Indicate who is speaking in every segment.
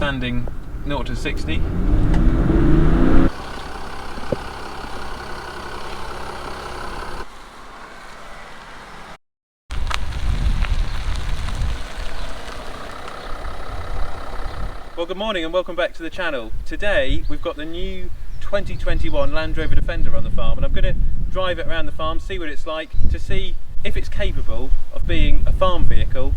Speaker 1: outstanding 0 to 60. Well, good morning and welcome back to the channel. Today we've got the new 2021 Land Rover Defender on the farm, and I'm going to drive it around the farm, see what it's like, to see if it's capable of being a farm vehicle,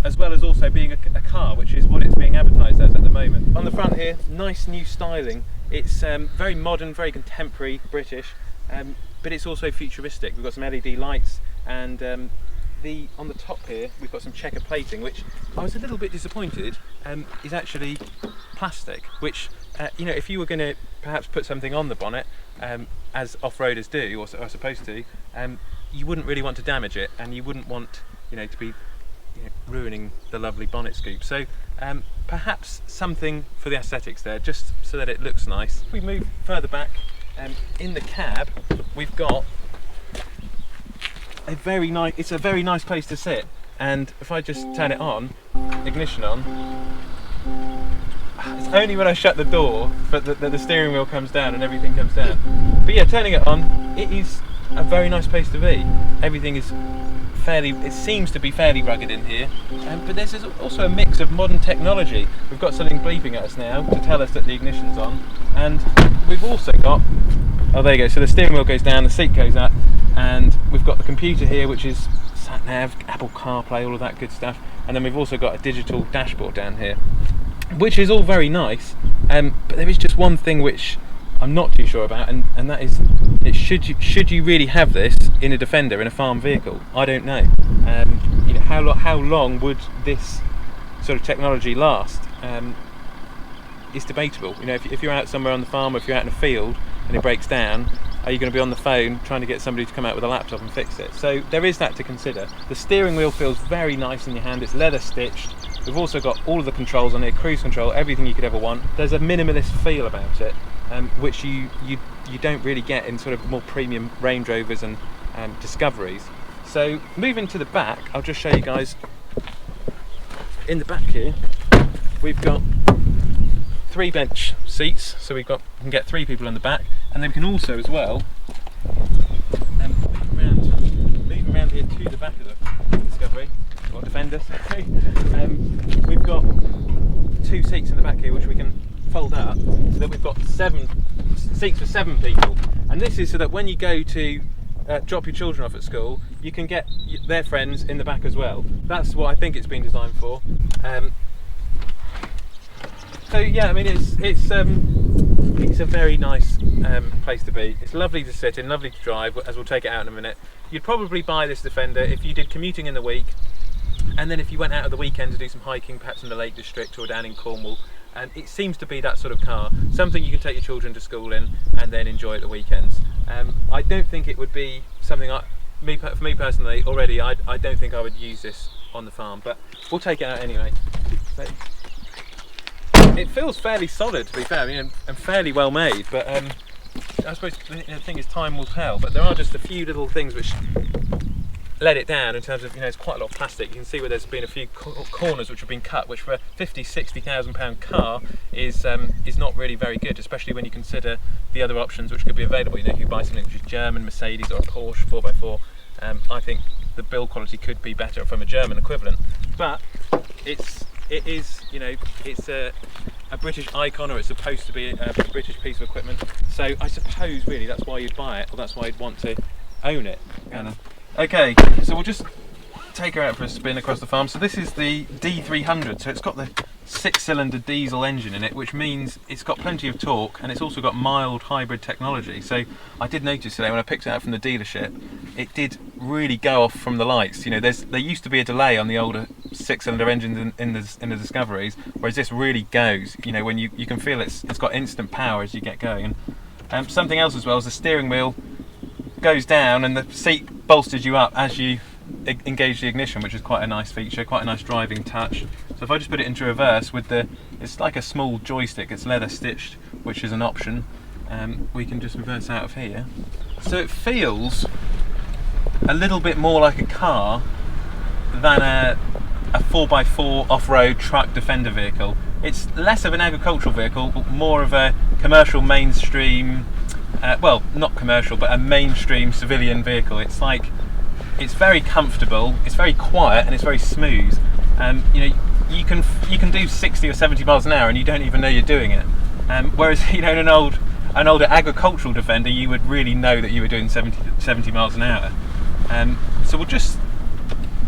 Speaker 1: as well as also being a car, which is what it's being advertised as at the moment. On the front here, nice new styling. It's very modern, very contemporary British, but it's also futuristic. We've got some LED lights, and on the top here we've got some checker plating, which I was a little bit disappointed is actually plastic, which you know, if you were going to perhaps put something on the bonnet, as off-roaders do, or are supposed to, you wouldn't really want to damage it, and you wouldn't want, you know, to be ruining the lovely bonnet scoop. So perhaps something for the aesthetics there, just so that it looks nice. If we move further back, in the cab we've got a very nice place to sit, and if I just turn it on, ignition on, it's only when I shut the door but the steering wheel comes down and everything comes down. But yeah, turning it on, it is a very nice place to be. Everything is it seems to be fairly rugged in here, but there's also a mix of modern technology. We've got something bleeping at us now to tell us that the ignition's on, and we've also got, oh there you go, so the steering wheel goes down, the seat goes up, and we've got the computer here, which is sat nav, Apple CarPlay, all of that good stuff, and then we've also got a digital dashboard down here, which is all very nice, but there is just one thing which I'm not too sure about, and that is, should you really have this in a Defender, in a farm vehicle? I don't know. You know, how long would this sort of technology last? It's debatable. You know, if you're out somewhere on the farm, or if you're out in a field and it breaks down, are you going to be on the phone trying to get somebody to come out with a laptop and fix it? So there is that to consider. The steering wheel feels very nice in your hand. It's leather stitched. We've also got all of the controls on here, cruise control, everything you could ever want. There's a minimalist feel about it, which you don't really get in sort of more premium Range Rovers and Discoveries. So moving to the back, I'll just show you guys. In the back here, we've got 3 bench seats, so we can get 3 people in the back, and then we can also as well move around here to the back of the Discovery, or Defender, sorry. We've got 2 seats in the back here which we can fold up, so that we've got 7 seats for 7 people, and this is so that when you go to drop your children off at school, you can get their friends in the back as well. That's what I think it's been designed for. So yeah, I mean, it's a very nice place to be. It's lovely to sit in, lovely to drive, as we'll take it out in a minute. You'd probably buy this Defender if you did commuting in the week, and then if you went out at the weekend to do some hiking, perhaps in the Lake District or down in Cornwall. And it seems to be that sort of car, something you can take your children to school in and then enjoy at the weekends. I don't think it would be something for me personally, already, I don't think I would use this on the farm, but we'll take it out anyway. So, it feels fairly solid, to be fair, I mean, and fairly well made, but I suppose the thing is, time will tell. But there are just a few little things which let it down in terms of, you know, it's quite a lot of plastic. You can see where there's been a few corners which have been cut, which for a £50,000–60,000 car is not really very good, especially when you consider the other options which could be available. You know, if you buy something which is German, Mercedes, or a Porsche 4x4, I think the build quality could be better from a German equivalent. But it is, you know, it's a British icon, or it's supposed to be a British piece of equipment. So I suppose really that's why you'd buy it, or that's why you'd want to own it. Okay, so we'll just take her out for a spin across the farm. So this is the D300, so it's got the 6-cylinder diesel engine in it, which means it's got plenty of torque, and it's also got mild hybrid technology. So I did notice today when I picked it up from the dealership, it did really go off from the lights. You know, there used to be a delay on the older 6-cylinder engines in the Discoveries, whereas this really goes. You know, when you can feel it's got instant power as you get going. And something else as well is the steering wheel goes down and the seat bolsters you up as you engage the ignition, which is quite a nice feature, quite a nice driving touch. So if I just put it into reverse with it's like a small joystick, it's leather stitched, which is an option. We can just reverse out of here. So it feels a little bit more like a car than a 4x4 off-road truck Defender vehicle. it's less of an agricultural vehicle, but more of a commercial mainstream, well, not commercial, but a mainstream civilian vehicle. It's very comfortable, it's very quiet, and it's very smooth. You know, you can do 60 or 70 miles an hour and you don't even know you're doing it. Whereas, you know, in an older agricultural Defender, you would really know that you were doing 70 miles an hour. So we'll just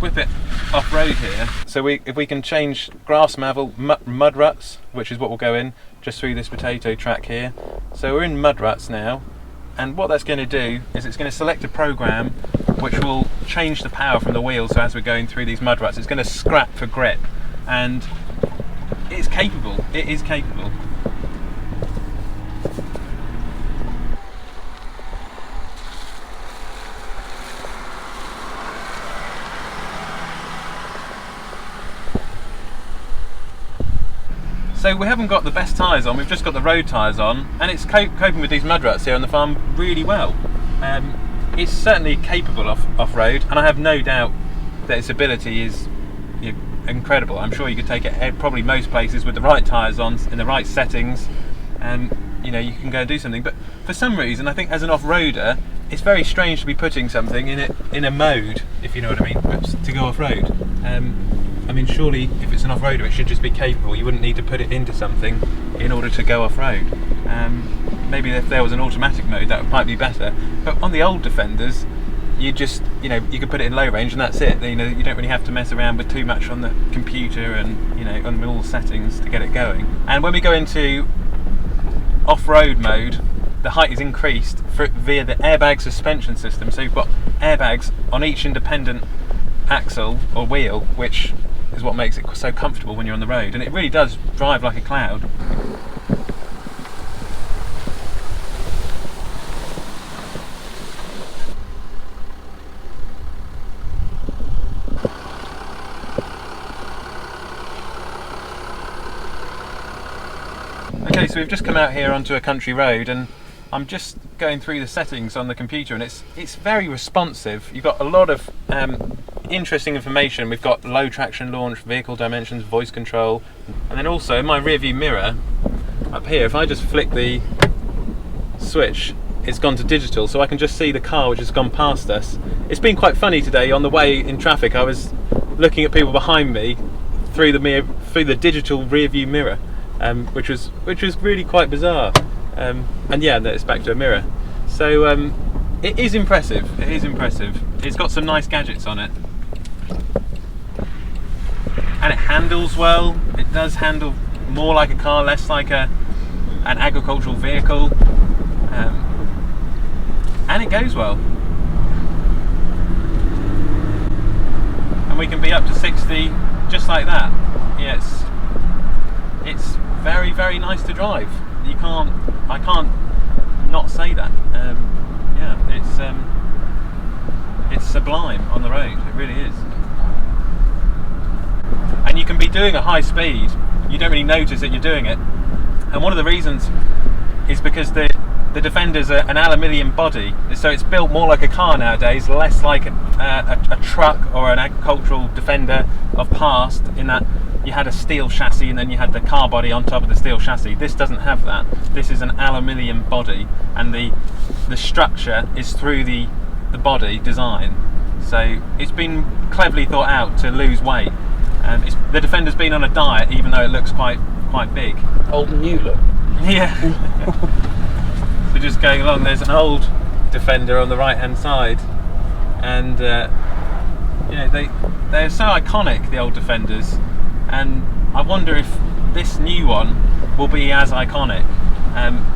Speaker 1: whip it off-road here. So if we can change grass mud ruts, which is what will go in just through this potato track here. So we're in mud ruts now, and what that's going to do is it's going to select a program which will change the power from the wheel. So as we're going through these mud ruts, it's going to scrap for grip, and it's capable. It is capable. So we haven't got the best tyres on, we've just got the road tyres on, and it's coping with these mud ruts here on the farm really well. It's certainly capable off-road, and I have no doubt that its ability is, you know, incredible. I'm sure you could take it probably most places with the right tyres on, in the right settings, and you know, you can go and do something. But for some reason, I think as an off-roader, it's very strange to be putting something in a mode, if you know what I mean, to go off-road. I mean, surely if it's an off-roader, it should just be capable. You wouldn't need to put it into something in order to go off-road. Maybe if there was an automatic mode, that might be better. But on the old Defenders, you just, you know, you could put it in low range and that's it. You know, you don't really have to mess around with too much on the computer and, you know, on all settings to get it going. And when we go into off-road mode, the height is increased via the airbag suspension system. So you've got airbags on each independent axle or wheel, which is what makes it so comfortable when you're on the road, and it really does drive like a cloud. Okay, so we've just come out here onto a country road, and I'm just going through the settings on the computer, and it's very responsive. You've got a lot of interesting information. We've got low traction launch, vehicle dimensions, voice control, and then also in my rear view mirror up here, if I just flick the switch, it's gone to digital, so I can just see the car which has gone past us. It's been quite funny today on the way in traffic. I was looking at people behind me through the digital rear view mirror, which was really quite bizarre. And yeah, it's back to a mirror. So it is impressive. It is impressive. It's got some nice gadgets on it, and it handles well. It does handle more like a car, less like an agricultural vehicle, and it goes well. And we can be up to 60 just like that. Yeah, it's very, very nice to drive. I can't not say that. Yeah, it's sublime on the road. It really is. And you can be doing a high speed, you don't really notice that you're doing it. And one of the reasons is because the Defender's an aluminium body, so it's built more like a car nowadays, less like a truck or an agricultural Defender of past, in that you had a steel chassis and then you had the car body on top of the steel chassis. This doesn't have that. This is an aluminium body, and the structure is through the body design. So it's been cleverly thought out to lose weight. The Defender's been on a diet, even though it looks quite big.
Speaker 2: Old and new look.
Speaker 1: Yeah. So just going along, there's an old Defender on the right hand side, and yeah, they're so iconic, the old Defenders, and I wonder if this new one will be as iconic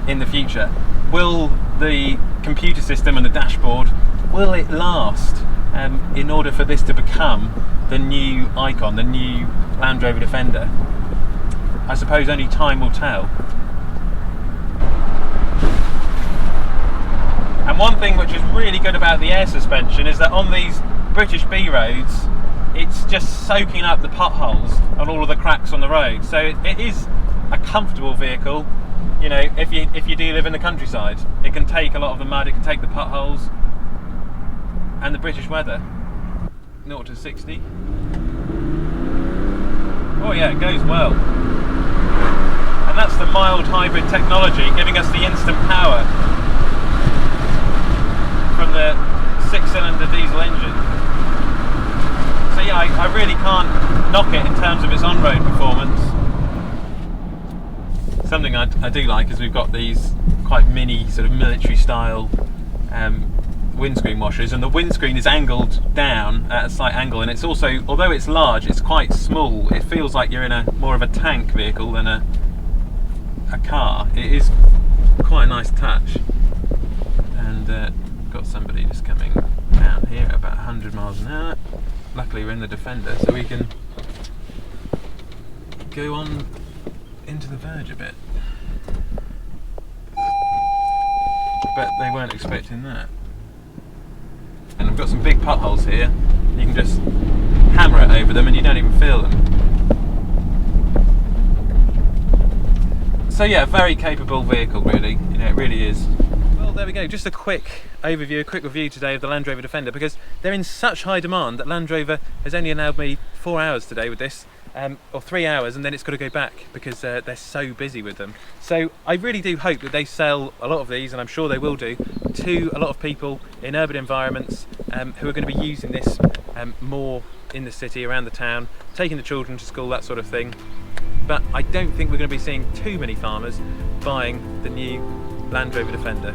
Speaker 1: in the future. Will the computer system and the dashboard, will it last in order for this to become the new icon, the new Land Rover Defender? I suppose only time will tell. And one thing which is really good about the air suspension is that on these British B roads, it's just soaking up the potholes and all of the cracks on the road. So it is a comfortable vehicle. You know, if you do live in the countryside, it can take a lot of the mud, it can take the potholes and the British weather. 0 to 60. Oh yeah, it goes well. that's the mild hybrid technology giving us the instant power from the 6-cylinder diesel engine. So yeah, I really can't knock it in terms of its on-road performance. Something I do like is we've got these quite mini sort of military style windscreen washers, and the windscreen is angled down at a slight angle, and it's also, although it's large, it's quite small. It feels like you're in a more of a tank vehicle than a car. It is quite a nice touch. And got somebody just coming down here at about 100 miles an hour. Luckily we're in the Defender, so we can go on into the verge a bit. But they weren't expecting that. And I've got some big potholes here. You can just hammer it over them and you don't even feel them. So yeah, very capable vehicle really, you know, it really is. Well, there we go, just a quick overview, a quick review today of the Land Rover Defender, because they're in such high demand that Land Rover has only allowed me 4 hours today with this, or 3 hours, and then it's got to go back because they're so busy with them. So I really do hope that they sell a lot of these, and I'm sure they will do, to a lot of people in urban environments who are going to be using this more in the city, around the town, taking the children to school, that sort of thing. But I don't think we're going to be seeing too many farmers buying the new Land Rover Defender.